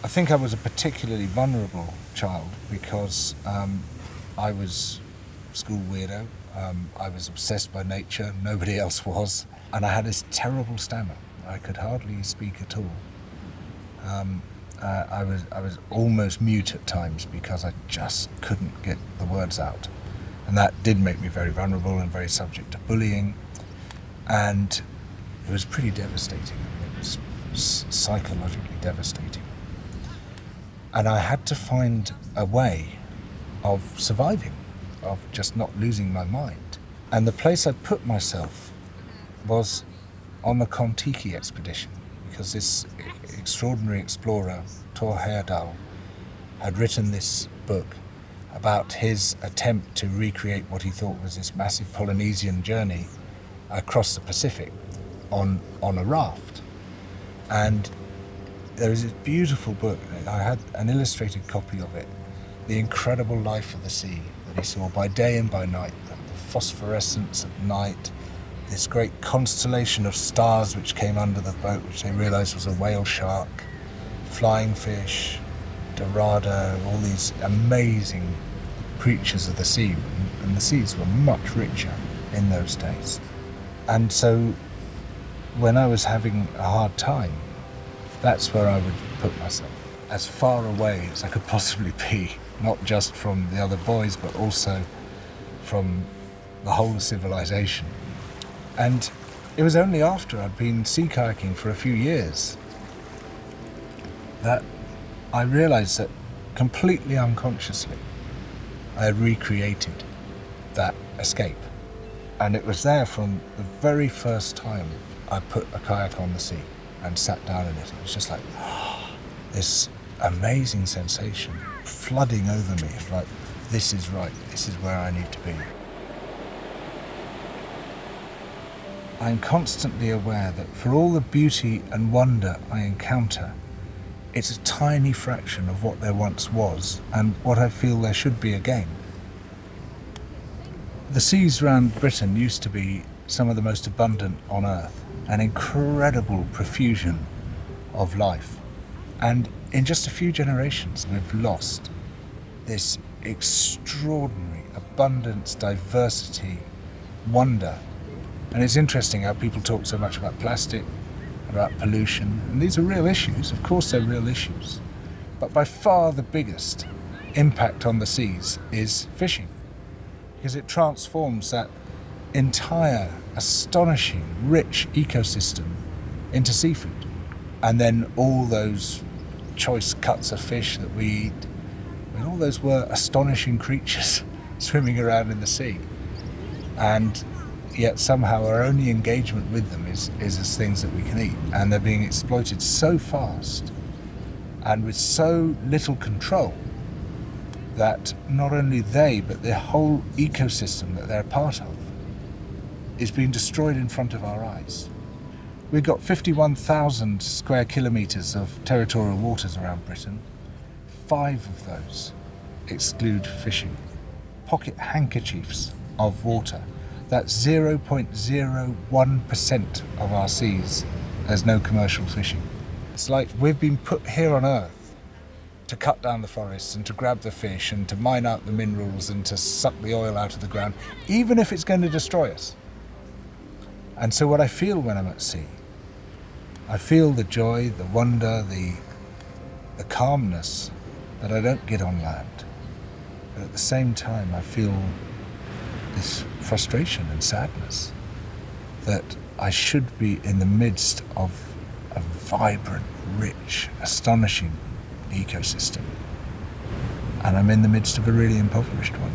I think I was a particularly vulnerable child because I was a school weirdo. I was obsessed by nature, nobody else was, and I had this terrible stammer. I could hardly speak at all. I was almost mute at times because I just couldn't get the words out. And that did make me very vulnerable and very subject to bullying. And it was pretty devastating. It was psychologically devastating. And I had to find a way of surviving, of just not losing my mind. And the place I put myself was on the Kon-Tiki expedition, because this extraordinary explorer, Thor Heyerdahl, had written this book about his attempt to recreate what he thought was this massive Polynesian journey across the Pacific on a raft. And there is this beautiful book. I had an illustrated copy of it, The Incredible Life of the Sea, that he saw by day and by night, the phosphorescence at night, this great constellation of stars which came under the boat, which they realized was a whale shark, flying fish, dorado, all these amazing creatures of the sea. And the seas were much richer in those days. And so when I was having a hard time, that's where I would put myself, as far away as I could possibly be, not just from the other boys, but also from the whole of civilization. And it was only after I'd been sea kayaking for a few years that I realized that completely unconsciously I had recreated that escape. And it was there from the very first time I put a kayak on the sea and sat down in it. It was just like this amazing sensation flooding over me of like, this is right, this is where I need to be. I'm constantly aware that for all the beauty and wonder I encounter, it's a tiny fraction of what there once was and what I feel there should be again. The seas around Britain used to be some of the most abundant on Earth, an incredible profusion of life. And in just a few generations, we've lost this extraordinary abundance, diversity, wonder. And it's interesting how people talk so much about plastic, about pollution, and these are real issues. Of course they're real issues. But by far the biggest impact on the seas is fishing, because it transforms that entire astonishing, rich ecosystem into seafood. And then all those choice cuts of fish that we eat, I mean, all those were astonishing creatures swimming around in the sea. And yet somehow our only engagement with them is as things that we can eat. And they're being exploited so fast and with so little control that not only they, but the whole ecosystem that they're part of is being destroyed in front of our eyes. We've got 51,000 square kilometres of territorial waters around Britain. 5 of those exclude fishing. Pocket handkerchiefs of water. That's 0.01% of our seas. There's no commercial fishing. It's like we've been put here on Earth to cut down the forests and to grab the fish and to mine out the minerals and to suck the oil out of the ground, even if it's going to destroy us. And so what I feel when I'm at sea, I feel the joy, the wonder, the calmness that I don't get on land. But at the same time, I feel this frustration and sadness that I should be in the midst of a vibrant, rich, astonishing ecosystem. And I'm in the midst of a really impoverished one.